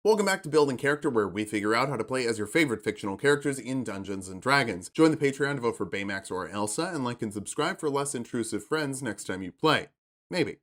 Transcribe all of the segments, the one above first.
Welcome back to Building Character, where we figure out how to play as your favorite fictional characters in Dungeons & Dragons. Join the Patreon to vote for Baymax or Elsa, and like and subscribe for less intrusive friends next time you play. Maybe.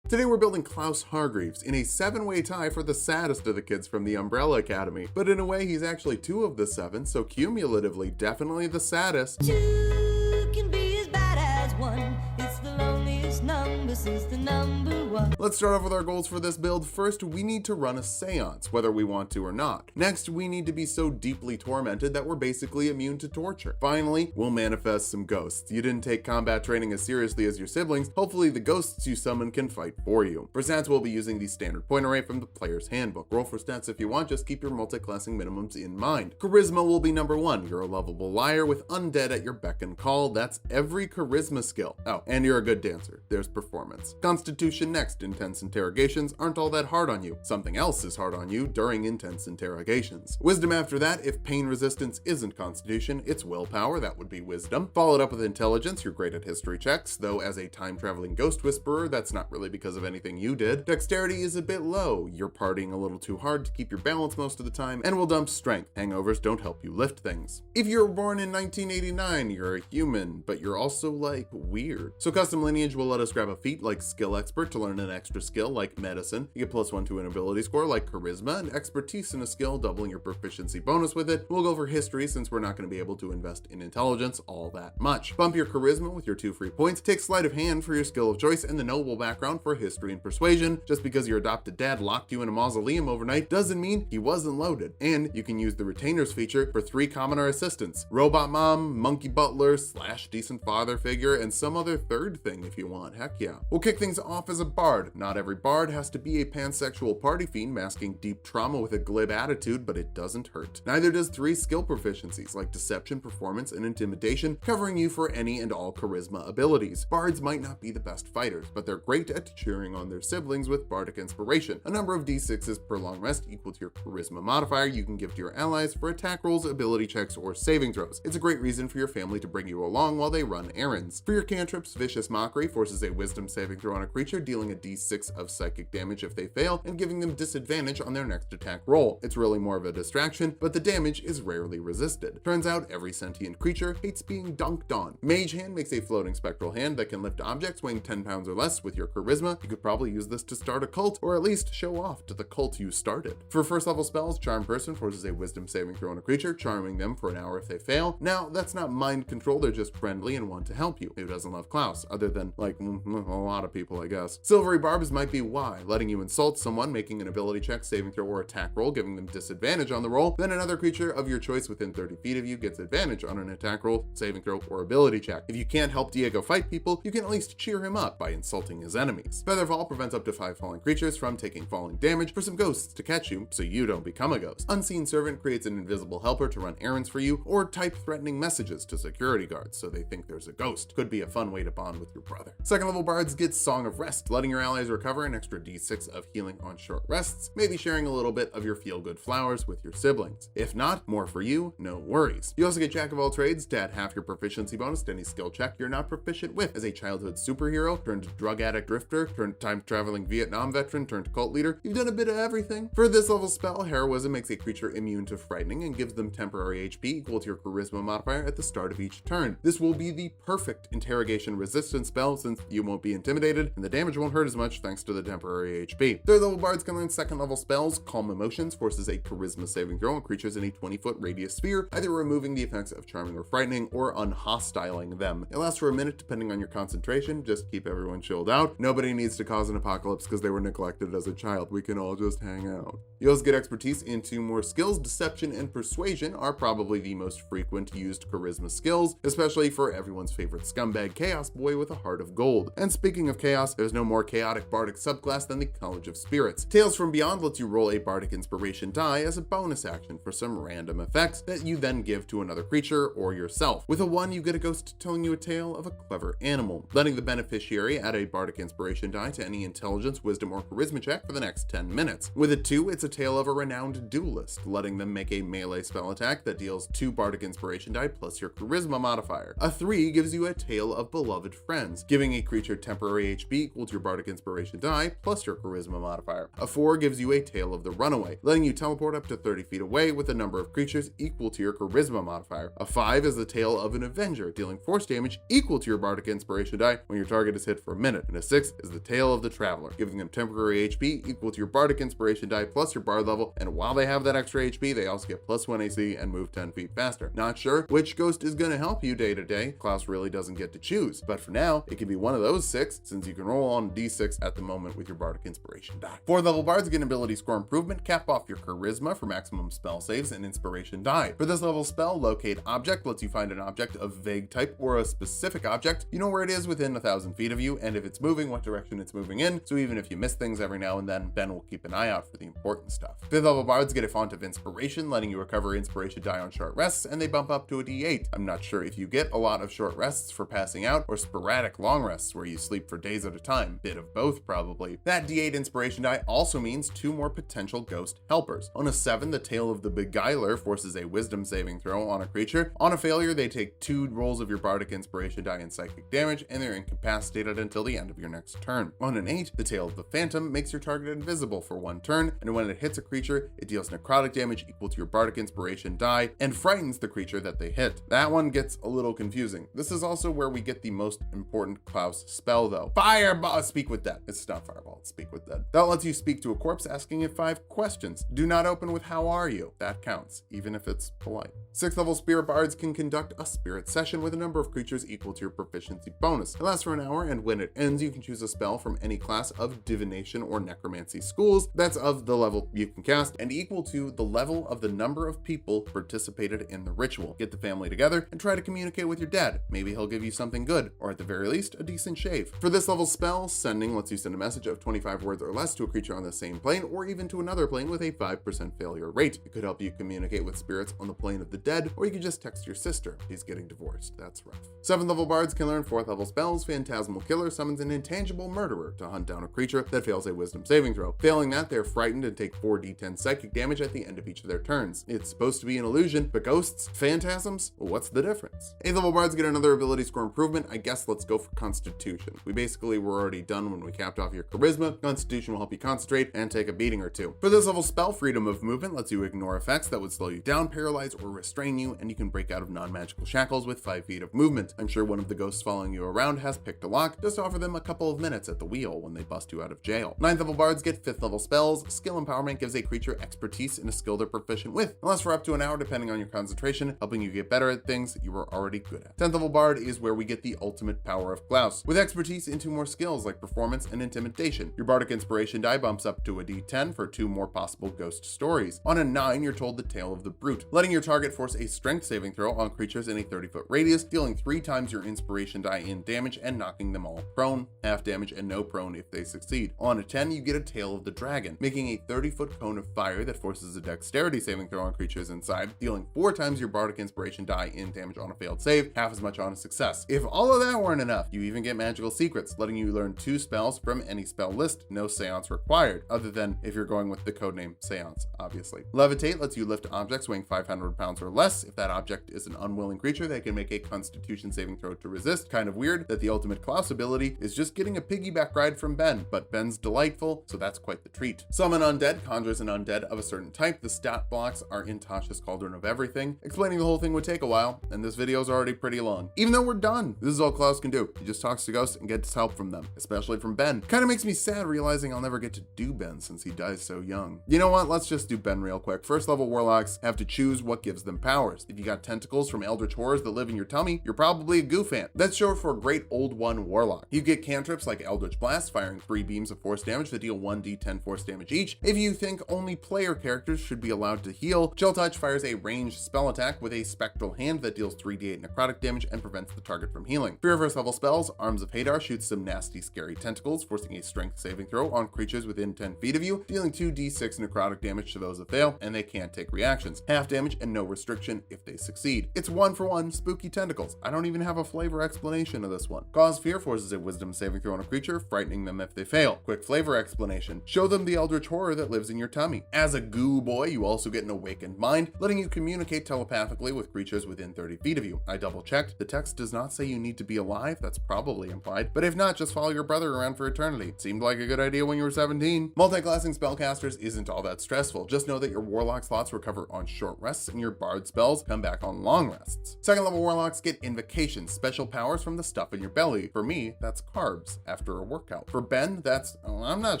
Today we're building Klaus Hargreaves in a 7-way tie for the saddest of the kids from the Umbrella Academy. But in a way, he's actually 2 of the 7, so cumulatively definitely the saddest. 2 can be as bad as 1. It's the loneliest number since the number 1. Let's start off with our goals for this build. First, we need to run a seance, whether we want to or not. Next, we need to be so deeply tormented that we're basically immune to torture. Finally, we'll manifest some ghosts. You didn't take combat training as seriously as your siblings. Hopefully the ghosts you summon can fight for you. For stats, we'll be using the standard point array from the player's handbook. Roll for stats if you want, just keep your multi-classing minimums in mind. Charisma will be number 1. You're a lovable liar with undead at your beck and call. That's every charisma skill. Oh, and you're a good dancer. There's performance. Constitution next. Intense interrogations aren't all that hard on you. Something else is hard on you during intense interrogations. Wisdom after that. If pain resistance isn't Constitution, it's willpower. That would be wisdom. Followed up with intelligence. You're great at history checks, though as a time-traveling ghost whisperer, that's not really because of anything you did. Dexterity is a bit low. You're partying a little too hard to keep your balance most of the time, and will dump strength. Hangovers don't help you lift things. If you were born in 1989, you're a human, but you're also like weird. So custom lineage will let us grab a feat like skill expert to learn an extra skill like medicine. You get +1 to an ability score like charisma, and expertise in a skill, doubling your proficiency bonus with it. We'll go for history since we're not going to be able to invest in intelligence all that much. Bump your charisma with your 2 free points. Take sleight of hand for your skill of choice and the noble background for history and persuasion. Just because your adopted dad locked you in a mausoleum overnight doesn't mean he wasn't loaded. And you can use the retainers feature for 3 commoner assistants: robot mom, monkey butler / decent father figure, and some other third thing if you want. Heck yeah. We'll kick things off as a bard. Not every bard has to be a pansexual party fiend masking deep trauma with a glib attitude, but it doesn't hurt. Neither does 3 skill proficiencies like deception, performance, and intimidation, covering you for any and all charisma abilities. Bards might not be the best fighters, but they're great at cheering on their siblings with bardic inspiration. A number of d6s per long rest equal to your charisma modifier you can give to your allies for attack rolls, ability checks, or saving throws. It's a great reason for your family to bring you along while they run errands. For your cantrips, Vicious Mockery forces a wisdom saving throw on a creature, dealing a d6 of psychic damage if they fail, and giving them disadvantage on their next attack roll. It's really more of a distraction, but the damage is rarely resisted. Turns out every sentient creature hates being dunked on. Mage Hand makes a floating spectral hand that can lift objects weighing 10 pounds or less with your charisma. You could probably use this to start a cult, or at least show off to the cult you started. For first level spells, Charm Person forces a wisdom saving throw on a creature, charming them for an hour if they fail. Now, that's not mind control, they're just friendly and want to help you. Who doesn't love Klaus? Other than, like, a lot of people, I guess. Silvery Barbs might be why, letting you insult someone, making an ability check, saving throw, or attack roll, giving them disadvantage on the roll. Then another creature of your choice within 30 feet of you gets advantage on an attack roll, saving throw, or ability check. If you can't help Diego fight people, you can at least cheer him up by insulting his enemies. Featherfall prevents up to 5 falling creatures from taking falling damage for some ghosts to catch you, so you don't become a ghost. Unseen Servant creates an invisible helper to run errands for you, or type threatening messages to security guards so they think there's a ghost. Could be a fun way to bond with your brother. Second level bards get Song of Rest, letting your allies recover an extra d6 of healing on short rests, maybe sharing a little bit of your feel-good flowers with your siblings. If not, more for you, no worries. You also get Jack of all trades to add half your proficiency bonus to any skill check you're not proficient with. As a childhood superhero, turned drug addict drifter, turned time-traveling Vietnam veteran, turned cult leader, you've done a bit of everything. For this level spell, Heroism makes a creature immune to frightening and gives them temporary HP equal to your charisma modifier at the start of each turn. This will be the perfect interrogation resistance spell since you won't be intimidated and the damage won't hurt as much thanks to the temporary HP. Third level bards can learn second level spells. Calm Emotions forces a charisma saving throw on creatures in a 20-foot radius sphere, either removing the effects of charming or frightening or unhostiling them. It lasts for a minute depending on your concentration. Just keep everyone chilled out. Nobody needs to cause an apocalypse because they were neglected as a child. We can all just hang out. You also get expertise in 2 more skills. Deception and Persuasion are probably the most frequent used charisma skills, especially for everyone's favorite scumbag Chaos Boy with a heart of gold. And speaking of chaos, there's no more chaotic bardic subclass than the College of Spirits. Tales from Beyond lets you roll a bardic inspiration die as a bonus action for some random effects that you then give to another creature or yourself. With a 1, you get a ghost telling you a tale of a clever animal, letting the beneficiary add a bardic inspiration die to any intelligence, wisdom, or charisma check for the next 10 minutes. With a 2, it's a tale of a renowned duelist, letting them make a melee spell attack that deals 2 bardic inspiration die plus your charisma modifier. A 3 gives you a tale of beloved friends, giving a creature temporary HP equal to your bardic inspiration die plus your charisma modifier. A 4 gives you a Tail of the Runaway, letting you teleport up to 30 feet away with a number of creatures equal to your charisma modifier. A 5 is the Tail of an Avenger, dealing force damage equal to your bardic inspiration die when your target is hit for a minute. And a 6 is the Tail of the Traveler, giving them temporary HP equal to your bardic inspiration die plus your bard level, and while they have that extra HP, they also get +1 AC and move 10 feet faster. Not sure which ghost is going to help you day to day. Klaus really doesn't get to choose, but for now, it can be one of those 6, since you can roll on D6 at the moment with your bardic inspiration die. 4th level bards get an ability score improvement, cap off your charisma for maximum spell saves and inspiration die. For this level spell, locate object lets you find an object of vague type or a specific object. You know where it is within 1,000 feet of you, and if it's moving, what direction it's moving in, so even if you miss things every now and then, Ben will keep an eye out for the important stuff. 5th level bards get a font of inspiration, letting you recover inspiration die on short rests, and they bump up to a D8. I'm not sure if you get a lot of short rests for passing out or sporadic long rests where you sleep for days at a time. Bit of both probably. That D8 inspiration die also means 2 more potential ghost helpers. On a 7, the Tail of the Beguiler forces a wisdom saving throw on a creature. On a failure, they take 2 rolls of your bardic inspiration die and psychic damage, and they're incapacitated until the end of your next turn. On an 8, the Tail of the Phantom makes your target invisible for 1 turn, and when it hits a creature, it deals necrotic damage equal to your bardic inspiration die and frightens the creature that they hit. That one gets a little confusing. This is also where we get the most important Klaus spell though. Fireball! Speak with Dead. It's not Fireball, it's Speak with Dead. That lets you speak to a corpse, asking it 5 questions. Do not open with how are you? That counts, even if it's polite. 6th level spirit bards can conduct a spirit session with a number of creatures equal to your proficiency bonus. It lasts for an hour, and when it ends, you can choose a spell from any class of divination or necromancy schools that's of the level you can cast and equal to the level of the number of people participated in the ritual. Get the family together and try to communicate with your dad. Maybe he'll give you something good, or at the very least, a decent shave. For this level spell, sending lets you send a message of 25 words or less to a creature on the same plane, or even to another plane with a 5% failure rate. It could help you communicate with spirits on the plane of the dead, or you could just text your sister. She's getting divorced. That's rough. 7th level bards can learn 4th level spells. Phantasmal Killer summons an intangible murderer to hunt down a creature that fails a wisdom saving throw. Failing that, they're frightened and take 4d10 psychic damage at the end of each of their turns. It's supposed to be an illusion, but ghosts? Phantasms? Well, what's the difference? 8th level bards get another ability score improvement. I guess let's go for Constitution. We basically were already done when we capped off your charisma. Constitution will help you concentrate and take a beating or 2. For this level spell, Freedom of Movement lets you ignore effects that would slow you down, paralyze, or restrain you, and you can break out of non-magical shackles with 5 feet of movement. I'm sure one of the ghosts following you around has picked a lock. Just offer them a couple of minutes at the wheel when they bust you out of jail. 9th level bards get 5th level spells. Skill Empowerment gives a creature expertise in a skill they're proficient with, unless for up to an hour depending on your concentration, helping you get better at things that you were already good at. 10th level bard is where we get the ultimate power of Klaus, with expertise into more skills like performance and intimidation. Your bardic inspiration die bumps up to a d10 for 2 more possible ghost stories. On a 9, you're told the Tale of the Brute, letting your target force a strength saving throw on creatures in a 30-foot radius, dealing 3 times your inspiration die in damage and knocking them all prone, half damage, and no prone if they succeed. On a 10, you get a Tail of the Dragon, making a 30-foot cone of fire that forces a dexterity saving throw on creatures inside, dealing 4 times your bardic inspiration die in damage on a failed save, half as much on a success. If all of that weren't enough, you even get magical secrets, letting you learn 2 spells from any spell list, no seance required, other than if you're going with the codename seance, obviously. Levitate lets you lift objects weighing 500 pounds or less. If that object is an unwilling creature, they can make a constitution saving throw to resist. Kind of weird that the ultimate Klaus ability is just getting a piggyback ride from Ben, but Ben's delightful, so that's quite the treat. Summon Undead conjures an undead of a certain type. The stat blocks are in Tasha's Cauldron of Everything. Explaining the whole thing would take a while, and this video is already pretty long. Even though we're done, this is all Klaus can do. He just talks to ghosts and gets help from them, especially from Ben. Kind of makes me sad realizing I'll never get to do Ben since he dies so young. You know what? Let's just do Ben real quick. 1st level warlocks have to choose what gives them powers. If you got tentacles from eldritch horrors that live in your tummy, you're probably a goo fan. That's short for Great Old One Warlock. You get cantrips like Eldritch Blast, firing 3 beams of force damage that deal 1d10 force damage each. If you think only player characters should be allowed to heal, Chill Touch fires a ranged spell attack with a spectral hand that deals 3d8 necrotic damage and prevents the target from healing. For your 1st level spells, Arms of Hadar shoots some nasty scary tentacles, forcing a strength saving throw on creatures within 10 feet of you, dealing 2d6 necrotic damage to those that fail, and they can't take reactions. Half damage and no restriction if they succeed. It's 1-for-1 spooky tentacles. I don't even have a flavor explanation of this one. Cause Fear forces a wisdom saving throw on a creature, frightening them if they fail. Quick flavor explanation. Show them the eldritch horror that lives in your tummy. As a goo boy, you also get an awakened mind, letting you communicate telepathically with creatures within 30 feet of you. I double checked. The text does not say you need to be alive. That's probably implied. side, but if not, just follow your brother around for eternity. Seemed like a good idea when you were 17. Multi-classing spellcasters isn't all that stressful. Just know that your warlock slots recover on short rests and your bard spells come back on long rests. Second level warlocks get invocations, special powers from the stuff in your belly. For me, that's carbs after a workout. For Ben, that's, I'm not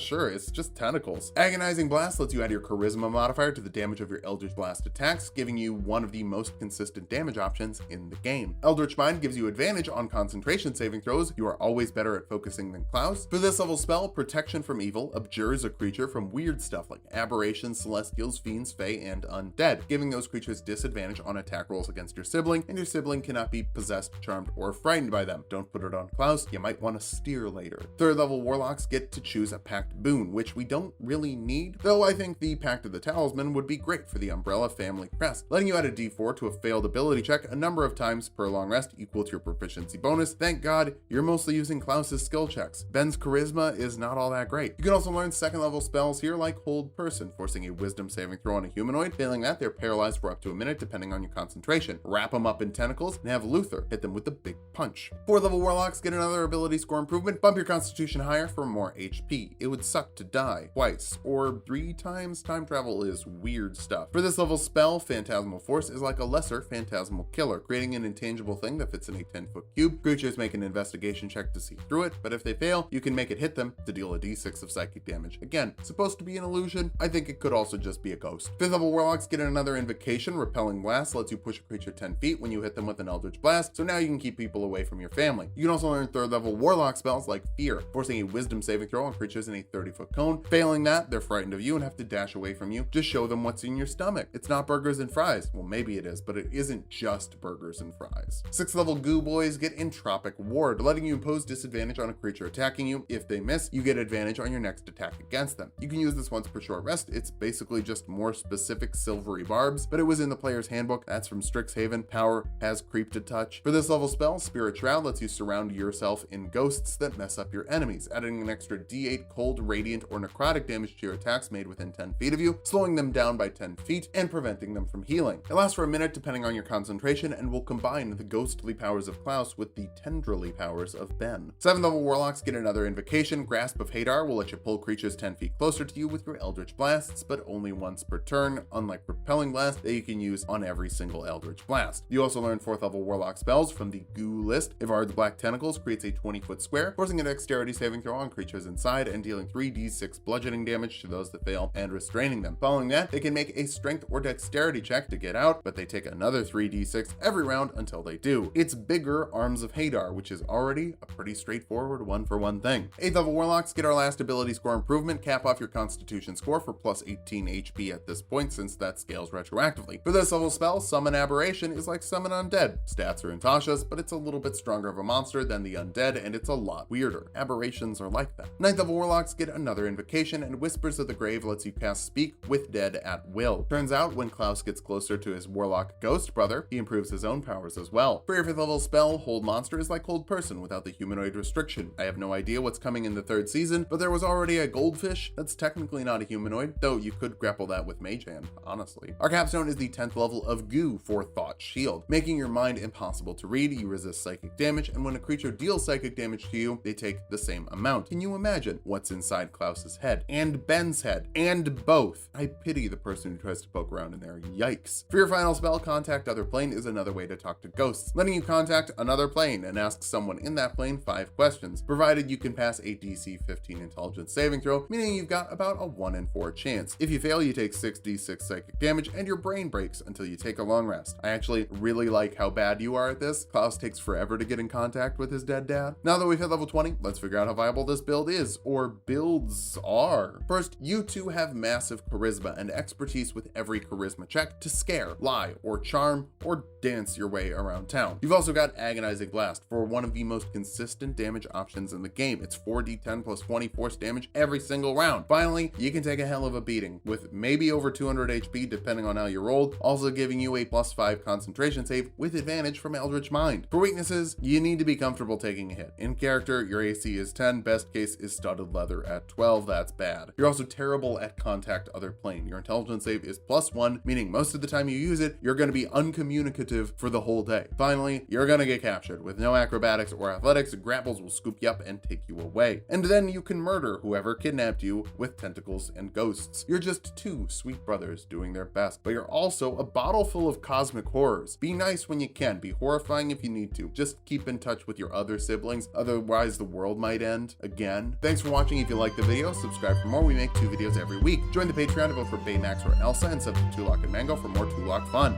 sure, it's just tentacles. Agonizing Blast lets you add your charisma modifier to the damage of your Eldritch Blast attacks, giving you one of the most consistent damage options in the game. Eldritch Mind gives you advantage on concentration saving throws. You are always better at focusing than Klaus. For this level spell, Protection from Evil abjures a creature from weird stuff like aberrations, celestials, fiends, fae, and undead, giving those creatures disadvantage on attack rolls against your sibling, and your sibling cannot be possessed, charmed, or frightened by them. Don't put it on Klaus, you might want to steer later. Third level warlocks get to choose a pact boon, which we don't really need, though I think the Pact of the Talisman would be great for the Umbrella family crest, letting you add a d4 to a failed ability check a number of times per long rest equal to your proficiency bonus. Thank God you're mostly using Klaus's skill checks. Ben's charisma is not all that great. You can also learn second level spells here like Hold Person, forcing a wisdom saving throw on a humanoid. Failing that, they're paralyzed for up to a minute depending on your concentration. Wrap them up in tentacles and have Luther hit them with a big punch. Fourth level warlocks get another ability score improvement. Bump your constitution higher for more HP. It would suck to die twice or 3 times. Time travel is weird stuff. For this level spell, Phantasmal Force is like a lesser phantasmal killer, creating an intangible thing that fits in a 10-foot cube. Creatures make an investigation check to see through it, but if they fail, you can make it hit them to deal a d6 of psychic damage. Again, supposed to be an illusion. I think it could also just be a ghost. Fifth level warlocks get another invocation. Repelling Blast lets you push a creature 10 feet when you hit them with an Eldritch Blast, so now you can keep people away from your family. You can also learn third level warlock spells like Fear, forcing a wisdom saving throw on creatures in a 30-foot cone. Failing that, they're frightened of you and have to dash away from you. Just show them what's in your stomach. It's not burgers and fries. Well, maybe it is, but it isn't just burgers and fries. Sixth level goo boys get Entropic Ward, letting you impose disadvantage on a creature attacking you. If they miss, you get advantage on your next attack against them. You can use this once per short rest. It's basically just more specific silvery barbs, but it was in the player's handbook. That's from Strixhaven. Power has creeped a touch. For this level spell, Spirit Shroud lets you surround yourself in ghosts that mess up your enemies, adding an extra d8 cold, radiant, or necrotic damage to your attacks made within 10 feet of you, slowing them down by 10 feet, and preventing them from healing. It lasts for a minute depending on your concentration, and will combine the ghostly powers of Klaus with the tendrily powers of Ben. 7th level warlocks get another invocation. Grasp of Hadar will let you pull creatures 10 feet closer to you with your Eldritch Blasts, but only once per turn, unlike Repelling Blast that you can use on every single Eldritch Blast. You also learn 4th level warlock spells from the Goo list. Ivard's Black Tentacles creates a 20-foot square, forcing a dexterity saving throw on creatures inside and dealing 3d6 bludgeoning damage to those that fail and restraining them. Following that, they can make a strength or dexterity check to get out, but they take another 3d6 every round until they do. It's bigger Arms of Hadar, which is already a pretty straightforward 1-for-1 thing. 8th level warlocks get our last ability score improvement. Cap off your constitution score for plus 18 HP at this point, since that scales retroactively. For this level spell, Summon Aberration is like Summon Undead. Stats are in Tasha's, but it's a little bit stronger of a monster than the undead, and it's a lot weirder. Aberrations are like that. 9th level warlocks get another invocation, and Whispers of the Grave lets you cast Speak with Dead at will. Turns out when Klaus gets closer to his warlock ghost brother, he improves his own powers as well. For your 5th level spell, Hold Monster is like Hold Person without the humanoid restriction. I have no idea what's coming in the 3rd season, but there was already a goldfish that's technically not a humanoid, though you could grapple that with Mage Hand, honestly. Our capstone is the 10th level of Goo for Thought Shield, making your mind impossible to read. You resist psychic damage, and when a creature deals psychic damage to you, they take the same amount. Can you imagine what's inside Klaus's head and Ben's head and both? I pity the person who tries to poke around in there. Yikes. For your final spell, Contact Other Plane is another way to talk to ghosts, letting you contact another plane and ask someone in that plane 5 questions, provided you can pass a DC 15 intelligence saving throw, meaning you've got about a 1 in 4 chance. If you fail, you take 6d6 psychic damage and your brain breaks until you take a long rest. I actually really like how bad you are at this. Klaus takes forever to get in contact with his dead dad. Now that we've hit level 20, let's figure out how viable this build is, or builds are. First, you two have massive charisma and expertise with every charisma check to scare, lie, or charm, or dance your way around town. You've also got Agonizing Blast for one of the most consistent damage options in the game. It's 4d10 plus 20 force damage every single round. Finally, you can take a hell of a beating with maybe over 200 HP depending on how you rolled, also giving you a +5 concentration save with advantage from Eldritch Mind. For weaknesses, you need to be comfortable taking a hit. In character, your AC is 10, best case is studded leather at 12, that's bad. You're also terrible at Contact Other Plane. Your intelligence save is +1, meaning most of the time you use it, you're going to be uncommunicative for the whole day. Finally, you're going to get captured. With no acrobatics or athletics, of grapples will scoop you up and take you away. And then you can murder whoever kidnapped you with tentacles and ghosts. You're just two sweet brothers doing their best, but you're also a bottle full of cosmic horrors. Be nice when you can, be horrifying if you need to. Just keep in touch with your other siblings, otherwise the world might end again. Thanks for watching. If you liked the video, subscribe for more. We make 2 videos every week. Join the Patreon to vote for Baymax or Elsa, and sub to Tulok and Mango for more Tulok fun.